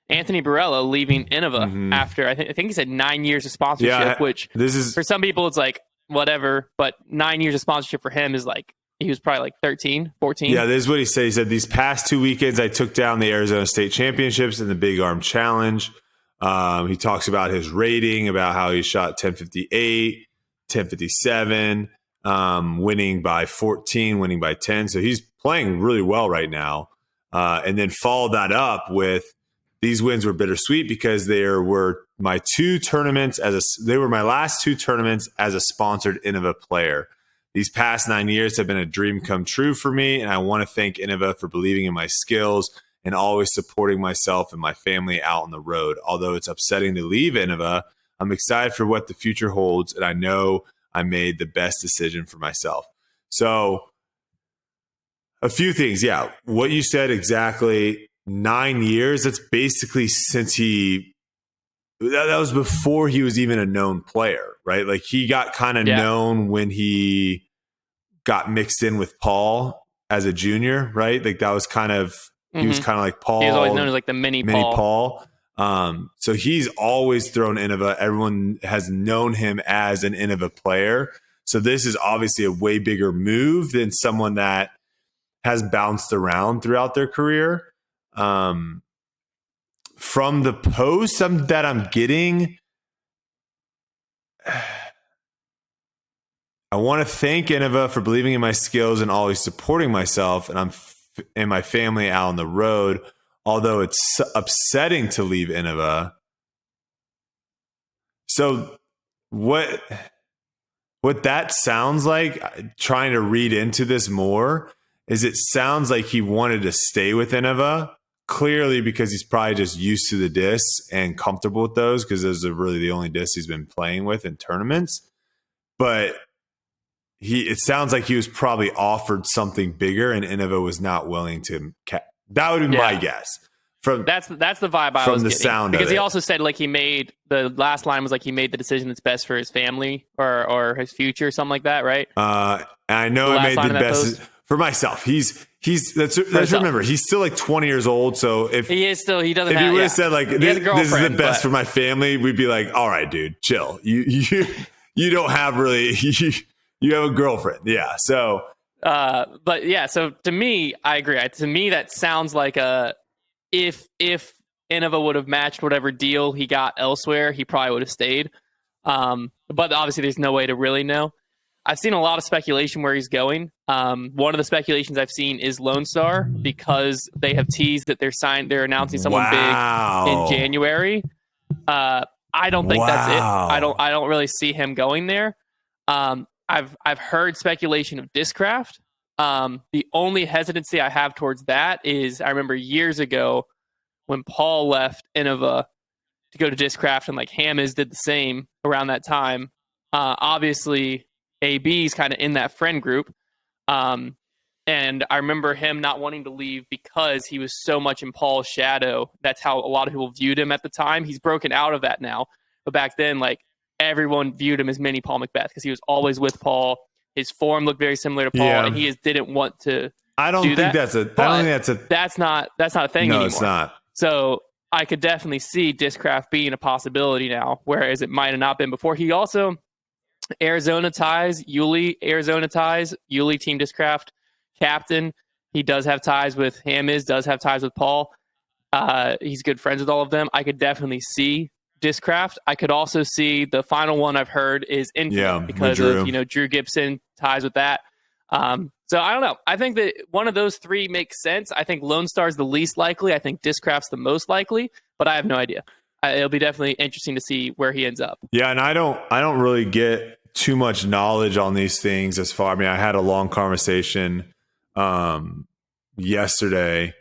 Anthony Barela leaving Innova after I think he said 9 years of sponsorship, which this is for some people it's like whatever, but 9 years of sponsorship for him is like he was probably like 13, 14. Yeah, this is what he said. He said, these past 2 weekends, I took down the Arizona State Championships and the Big Arm Challenge. He talks about his rating, about how he shot 1058, 1057, winning by 14, winning by 10. So he's playing really well right now. And then followed that up with these wins were bittersweet because they were my two tournaments they were my last two tournaments as a sponsored Innova player. These past 9 years have been a dream come true for me, and I want to thank Innova for believing in my skills and always supporting myself and my family out on the road. Although it's upsetting to leave Innova, I'm excited for what the future holds, and I know I made the best decision for myself. So a few things. Yeah, what you said exactly, 9 years, that's basically since that was before he was even a known player, right? Like he got kind of known when he got mixed in with Paul as a junior, right? Like that was kind of, he was kind of like Paul. He was always known as like the mini Paul. So he's always thrown Innova. Everyone has known him as an Innova player. So this is obviously a way bigger move than someone that has bounced around throughout their career. From the posts that I'm getting, I want to thank Innova for believing in my skills and always supporting myself and my family out on the road. Although it's upsetting to leave Innova. So what that sounds like, trying to read into this more, is it sounds like he wanted to stay with Innova, clearly because he's probably just used to the discs and comfortable with those because those are really the only discs he's been playing with in tournaments. But it sounds like he was probably offered something bigger and Innova was not willing to. That would be my guess. That's the vibe I was getting. Sound because he also said like the last line was like he made the decision that's best for his family or his future, something like that, right? I know I made the best for myself. Let's remember, he's still like 20 years old. So if he doesn't, if he would have said like this is the best for my family, we'd be like, all right, dude, chill. You don't have really. You have a girlfriend. Yeah. So, but yeah, so to me, I agree. To me, that sounds like if Innova would have matched whatever deal he got elsewhere, he probably would have stayed. But obviously there's no way to really know. I've seen a lot of speculation where he's going. One of the speculations I've seen is Lone Star because they have teased that they're announcing someone big in January. I don't think that's it. I don't really see him going there. I've heard speculation of Discraft. The only hesitancy I have towards that is I remember years ago when Paul left Innova to go to Discraft and like Hammes did the same around that time. Obviously, AB's kind of in that friend group. And I remember him not wanting to leave because he was so much in Paul's shadow. That's how a lot of people viewed him at the time. He's broken out of that now. But back then, like, everyone viewed him as mini Paul McBeth because he was always with Paul. His form looked very similar to Paul, and he just didn't want to. I don't think that's a. That's not a thing anymore. No, it's not. So I could definitely see Discraft being a possibility now, whereas it might have not been before. He also Arizona ties, Yuli Team Discraft captain. He does have ties with Hammes, does have ties with Paul. He's good friends with all of them. I could definitely see Discraft. I could also see the final one I've heard is Infinite because of Drew Gibson ties with that. So I don't know. I think that one of those three makes sense. I think Lone Star's the least likely. I think Discraft's the most likely, but I have no idea. It'll be definitely interesting to see where he ends up. Yeah, and I don't really get too much knowledge on these things as far. I mean, I had a long conversation yesterday,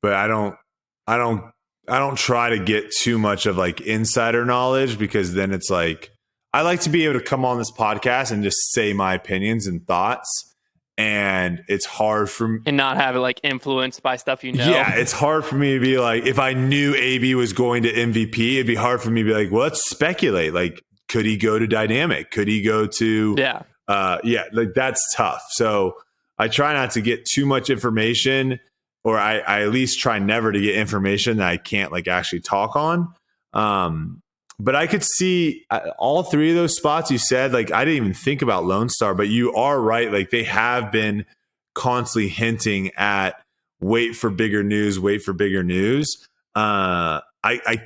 but I don't try to get too much of like insider knowledge because then it's like I like to be able to come on this podcast and just say my opinions and thoughts. And it's hard for me and not have it like influenced by stuff you know. Yeah, it's hard for me to be like, if I knew AB was going to MVP, it'd be hard for me to be like, well, let's speculate. Like, could he go to Dynamic? Could he go to like that's tough. So I try not to get too much information or I at least try never to get information that I can't like actually talk on. But I could see all three of those spots you said. Like I didn't even think about Lone Star, but you are right. Like they have been constantly hinting at wait for bigger news, wait for bigger news. I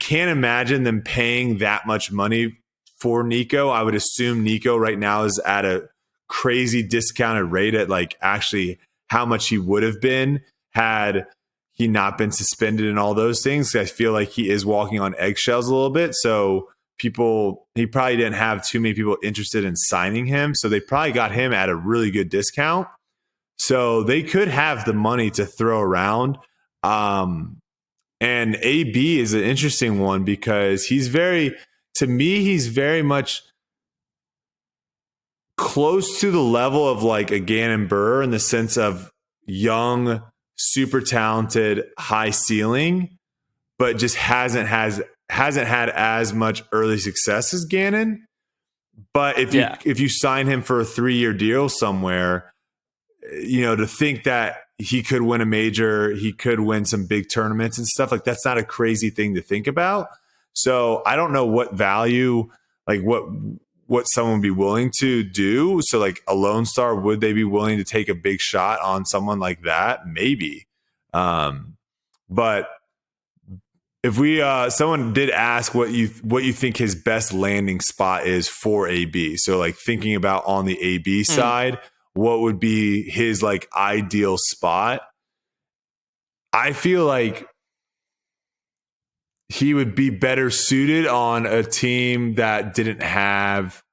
can't imagine them paying that much money for Nico. I would assume Nico right now is at a crazy discounted rate at like actually how much he would have been had he not been suspended and all those things. I feel like he is walking on eggshells a little bit. So he probably didn't have too many people interested in signing him. So they probably got him at a really good discount. So they could have the money to throw around. And AB is an interesting one because to me, he's very much close to the level of like a Gannon Burr in the sense of young, super talented, high ceiling, but just hasn't had as much early success as Gannon. But if you sign him for a 3-year deal somewhere, to think that he could win a major, he could win some big tournaments and stuff, like that's not a crazy thing to think about. So I don't know what value, like what someone would be willing to do. So like a Lone Star, would they be willing to take a big shot on someone like that? Maybe. But if someone did ask what you think his best landing spot is for AB. So like thinking about on the AB side, what would be his like ideal spot? I feel like he would be better suited on a team that didn't have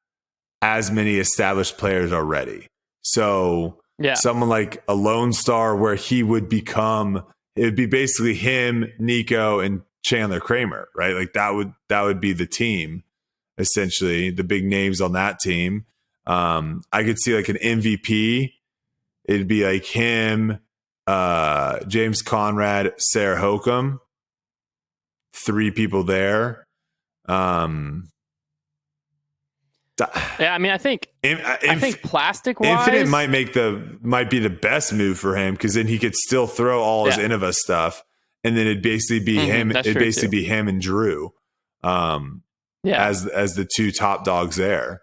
as many established players already. So someone like a Lone Star where he would become, it would be basically him, Nico, and Chandler Kramer, right? Like that would be the team, essentially, the big names on that team. I could see like an MVP. It'd be like him, James Conrad, Sarah Hokum. 3 people there. I mean, I think plastic wise, Infinite might be the best move for him because then he could still throw all his Innova stuff, and then it'd basically be him. It'd basically be him and Drew, as the 2 top dogs there.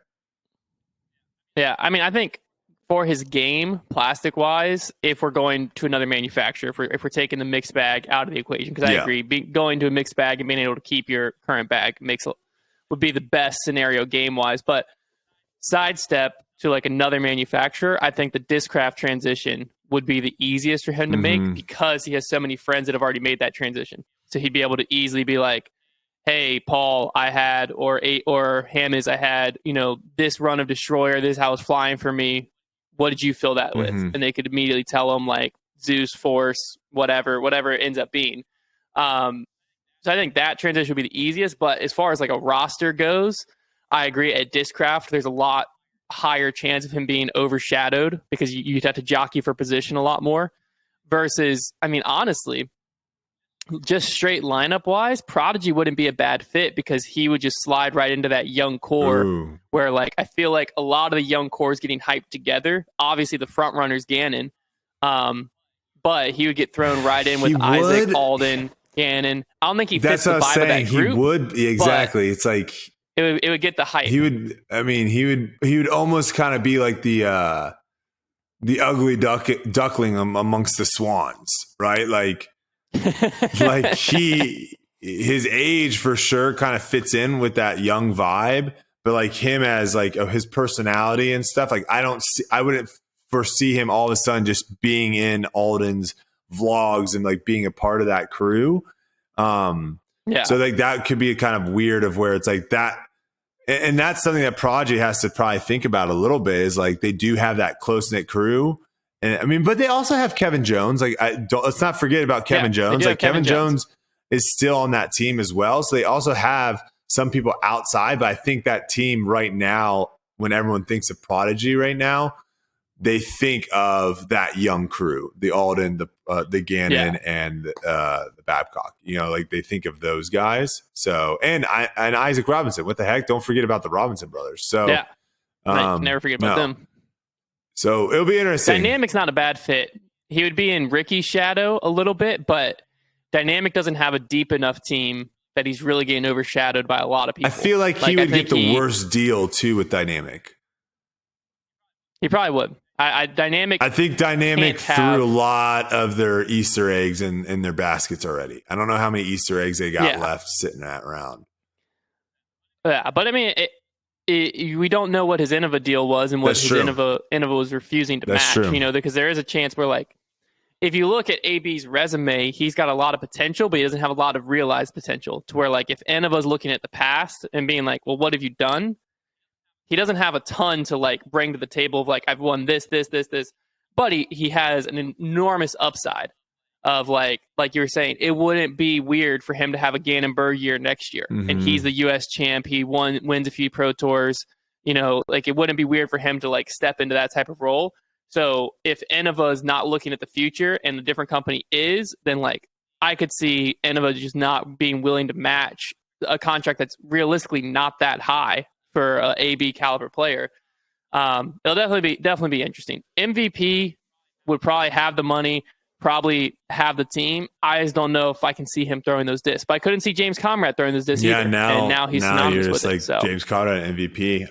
Yeah, I mean, I think for his game, plastic wise, if we're going to another manufacturer, if we're taking the mixed bag out of the equation, because I agree, going to a mixed bag and being able to keep your current bag would be the best scenario game wise. But sidestep to like another manufacturer, I think the Discraft transition would be the easiest for him to make because he has so many friends that have already made that transition. So he'd be able to easily be like, hey, Paul, I had, or Hammonds, I had, this run of Destroyer, this is how it's flying for me. What did you fill that with? And they could immediately tell him like Zeus, Force, whatever it ends up being. So I think that transition would be the easiest. But as far as like a roster goes, I agree. At Discraft, there's a lot higher chance of him being overshadowed because you'd have to jockey for position a lot more. Versus, I mean, honestly, just straight lineup wise, Prodigy wouldn't be a bad fit because he would just slide right into that young core where like I feel like a lot of the young core is getting hyped together. Obviously the front runner's Gannon. But he would get thrown right in with Isaac, Alden, Gannon. I don't think he fits the vibe of that group. He would exactly. It's like it would get the hype. He would almost kind of be like the ugly duckling amongst the swans, right? Like his age for sure kind of fits in with that young vibe, but like him as like his personality and stuff, like I wouldn't foresee him all of a sudden just being in Alden's vlogs and like being a part of that crew. So like that could be a kind of weird of where it's like that. And that's something that Prodigy has to probably think about a little bit is like they do have that close knit crew. And I mean, but they also have Kevin Jones. Like, let's not forget about Kevin Jones. Like, Kevin Jones is still on that team as well. So they also have some people outside. But I think that team right now, when everyone thinks of Prodigy right now, they think of that young crew, the Alden, the Gannon, and the Babcock. Like they think of those guys. So and Isaac Robinson. What the heck? Don't forget about the Robinson brothers. So never forget about them. So it'll be interesting. Dynamic's not a bad fit he would be in Ricky's shadow a little bit, but Dynamic doesn't have a deep enough team that he's really getting overshadowed by a lot of people. I feel like he would get the worst deal too with Dynamic. He probably would. I think Dynamic threw a lot of their Easter eggs in their baskets already. I don't know how many Easter eggs they got left sitting around. Yeah, but I mean, we don't know what his Innova deal was and what his Innova was refusing to match. True. You know, because there is a chance where, like, if you look at AB's resume, he's got a lot of potential, but he doesn't have a lot of realized potential. To where, like, if Innova's looking at the past and being like, "Well, what have you done?" He doesn't have a ton to like bring to the table of like, I've won this, but he has an enormous upside of like you were saying, it wouldn't be weird for him to have a Gannonburg year next year. Mm-hmm. And he's the US champ. He wins a few pro tours, you know, like it wouldn't be weird for him to like step into that type of role. So if Innova is not looking at the future and a different company is, then like I could see Innova just not being willing to match a contract that's realistically not that high for a AB caliber player. It'll definitely be interesting. MVP would probably have the money, probably have the team. I just don't know if I can see him throwing those discs. But I couldn't see James Conrad throwing those discs either. Now he's synonymous you're with just it. James Conrad MVP.